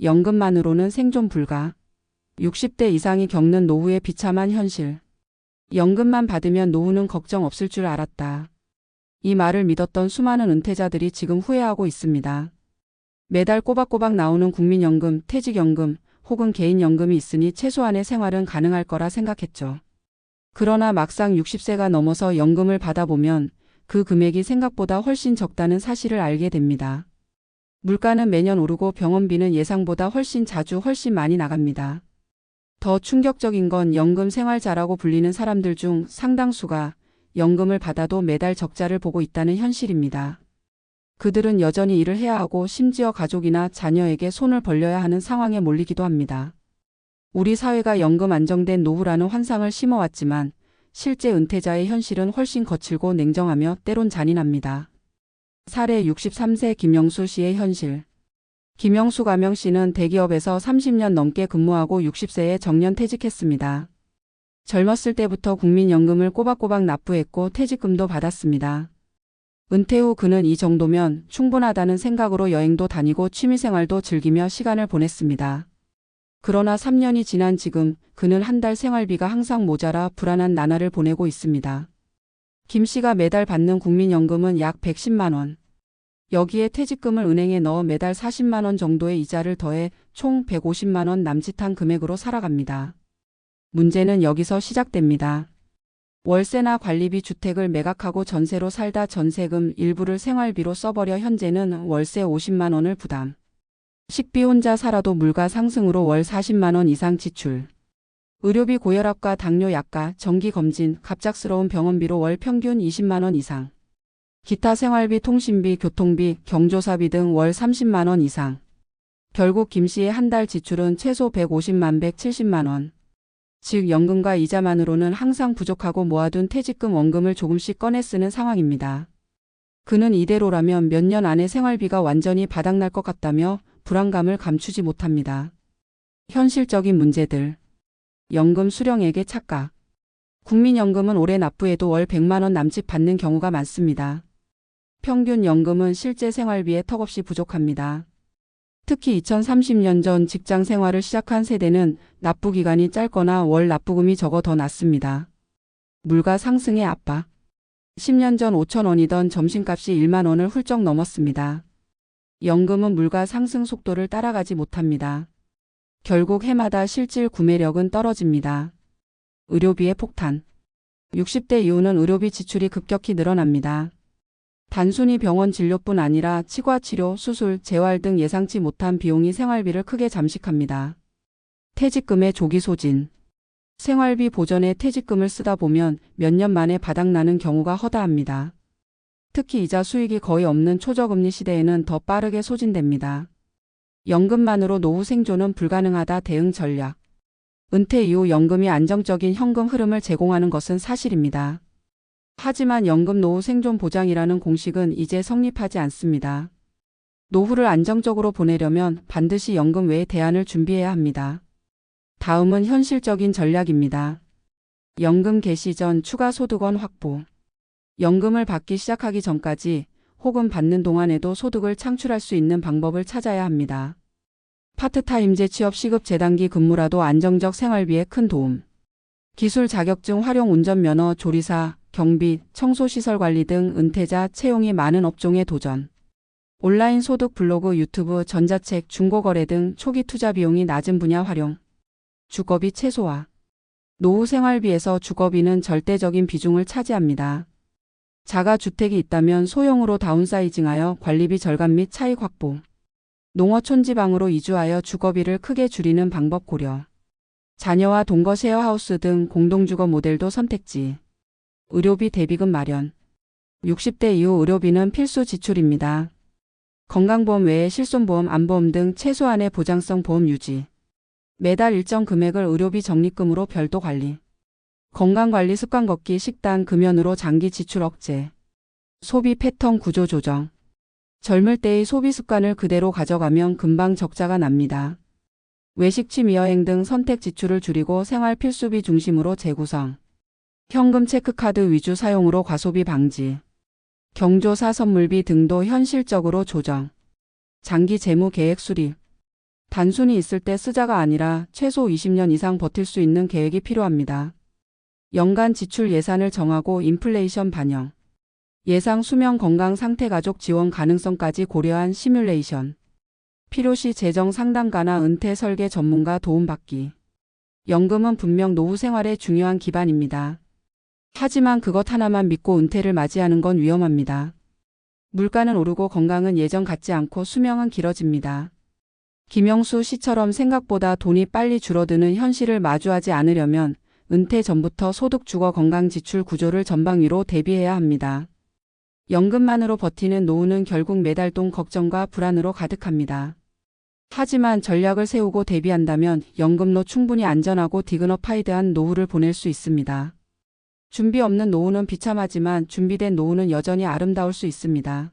연금만으로는 생존 불가. 60대 이상이 겪는 노후의 비참한 현실. 연금만 받으면 노후는 걱정 없을 줄 알았다. 이 말을 믿었던 수많은 은퇴자들이 지금 후회하고 있습니다. 매달 꼬박꼬박 나오는 국민연금, 퇴직연금 혹은 개인연금이 있으니 최소한의 생활은 가능할 거라 생각했죠. 그러나 막상 60세가 넘어서 연금을 받아보면 그 금액이 생각보다 훨씬 적다는 사실을 알게 됩니다. 물가는 매년 오르고 병원비는 예상보다 훨씬 자주 훨씬 많이 나갑니다. 더 충격적인 건 연금 생활자라고 불리는 사람들 중 상당수가 연금을 받아도 매달 적자를 보고 있다는 현실입니다. 그들은 여전히 일을 해야 하고 심지어 가족이나 자녀에게 손을 벌려야 하는 상황에 몰리기도 합니다. 우리 사회가 연금 안정된 노후라는 환상을 심어왔지만 실제 은퇴자의 현실은 훨씬 거칠고 냉정하며 때론 잔인합니다. 사례 63세 김영수 씨의 현실. 김영수 가명 씨는 대기업에서 30년 넘게 근무하고 60세에 정년퇴직했습니다. 젊었을 때부터 국민연금을 꼬박꼬박 납부했고 퇴직금도 받았습니다. 은퇴 후 그는 이 정도면 충분하다는 생각으로 여행도 다니고 취미생활도 즐기며 시간을 보냈습니다. 그러나 3년이 지난 지금 그는 한 달 생활비가 항상 모자라 불안한 나날을 보내고 있습니다. 김 씨가 매달 받는 국민연금은 약 110만 원. 여기에 퇴직금을 은행에 넣어 매달 40만 원 정도의 이자를 더해 총 150만 원 남짓한 금액으로 살아갑니다. 문제는 여기서 시작됩니다. 월세나 관리비 주택을 매각하고 전세로 살다 전세금 일부를 생활비로 써버려 현재는 월세 50만 원을 부담. 식비 혼자 살아도 물가 상승으로 월 40만 원 이상 지출. 의료비 고혈압과 당뇨 약가, 정기검진, 갑작스러운 병원비로 월 평균 20만 원 이상. 기타 생활비, 통신비, 교통비, 경조사비 등 월 30만 원 이상. 결국 김 씨의 한 달 지출은 최소 150만 170만 원. 즉 연금과 이자만으로는 항상 부족하고 모아둔 퇴직금 원금을 조금씩 꺼내 쓰는 상황입니다. 그는 이대로라면 몇 년 안에 생활비가 완전히 바닥날 것 같다며 불안감을 감추지 못합니다. 현실적인 문제들. 연금 수령액의 착각. 국민연금은 올해 납부해도 월 100만 원 남짓 받는 경우가 많습니다. 평균 연금은 실제 생활비에 턱없이 부족합니다. 특히 2030년 전 직장 생활을 시작한 세대는 납부 기간이 짧거나 월 납부금이 적어 더 낮습니다. 물가 상승의 압박. 10년 전 5천 원이던 점심값이 1만 원을 훌쩍 넘었습니다. 연금은 물가 상승 속도를 따라가지 못합니다. 결국 해마다 실질 구매력은 떨어집니다. 의료비의 폭탄. 60대 이후는 의료비 지출이 급격히 늘어납니다. 단순히 병원 진료뿐 아니라 치과 치료, 수술, 재활 등 예상치 못한 비용이 생활비를 크게 잠식합니다. 퇴직금의 조기 소진. 생활비 보전에 퇴직금을 쓰다 보면 몇 년 만에 바닥나는 경우가 허다합니다. 특히 이자 수익이 거의 없는 초저금리 시대에는 더 빠르게 소진됩니다. 연금만으로 노후 생존은 불가능하다. 대응 전략. 은퇴 이후 연금이 안정적인 현금 흐름을 제공하는 것은 사실입니다. 하지만 연금 노후 생존 보장이라는 공식은 이제 성립하지 않습니다. 노후를 안정적으로 보내려면 반드시 연금 외의 대안을 준비해야 합니다. 다음은 현실적인 전략입니다. 연금 개시 전 추가 소득원 확보. 연금을 받기 시작하기 전까지 혹은 받는 동안에도 소득을 창출할 수 있는 방법을 찾아야 합니다. 파트타임 재취업 시급 재단기 근무라도 안정적 생활비에 큰 도움. 기술 자격증 활용 운전면허, 조리사, 경비, 청소시설 관리 등 은퇴자 채용이 많은 업종에 도전. 온라인 소득 블로그, 유튜브, 전자책, 중고거래 등 초기 투자 비용이 낮은 분야 활용. 주거비 최소화. 노후 생활비에서 주거비는 절대적인 비중을 차지합니다. 자가주택이 있다면 소형으로 다운사이징하여 관리비 절감 및 차익 확보. 농어촌 지방으로 이주하여 주거비를 크게 줄이는 방법 고려. 자녀와 동거 쉐어하우스 등 공동주거 모델도 선택지. 의료비 대비금 마련. 60대 이후 의료비는 필수 지출입니다. 건강보험 외에 실손보험, 안보험 등 최소한의 보장성 보험 유지. 매달 일정 금액을 의료비 적립금으로 별도 관리. 건강관리 습관 걷기, 식단, 금연으로 장기 지출 억제. 소비 패턴 구조 조정. 젊을 때의 소비 습관을 그대로 가져가면 금방 적자가 납니다. 외식, 취미, 여행 등 선택 지출을 줄이고 생활 필수비 중심으로 재구성. 현금 체크카드 위주 사용으로 과소비 방지. 경조사 선물비 등도 현실적으로 조정. 장기 재무 계획 수립. 단순히 있을 때 쓰자가 아니라 최소 20년 이상 버틸 수 있는 계획이 필요합니다. 연간 지출 예산을 정하고 인플레이션 반영. 예상 수명 건강 상태 가족 지원 가능성까지 고려한 시뮬레이션. 필요시 재정 상담가나 은퇴 설계 전문가 도움받기. 연금은 분명 노후 생활의 중요한 기반입니다. 하지만 그것 하나만 믿고 은퇴를 맞이하는 건 위험합니다. 물가는 오르고 건강은 예전 같지 않고 수명은 길어집니다. 김영수 씨처럼 생각보다 돈이 빨리 줄어드는 현실을 마주하지 않으려면 은퇴 전부터 소득 주거 건강 지출 구조를 전방위로 대비해야 합니다. 연금만으로 버티는 노후는 결국 매달 돈 걱정과 불안으로 가득합니다. 하지만 전략을 세우고 대비한다면 연금로 충분히 안전하고 디그너파이드한 노후를 보낼 수 있습니다. 준비 없는 노후는 비참하지만 준비된 노후는 여전히 아름다울 수 있습니다.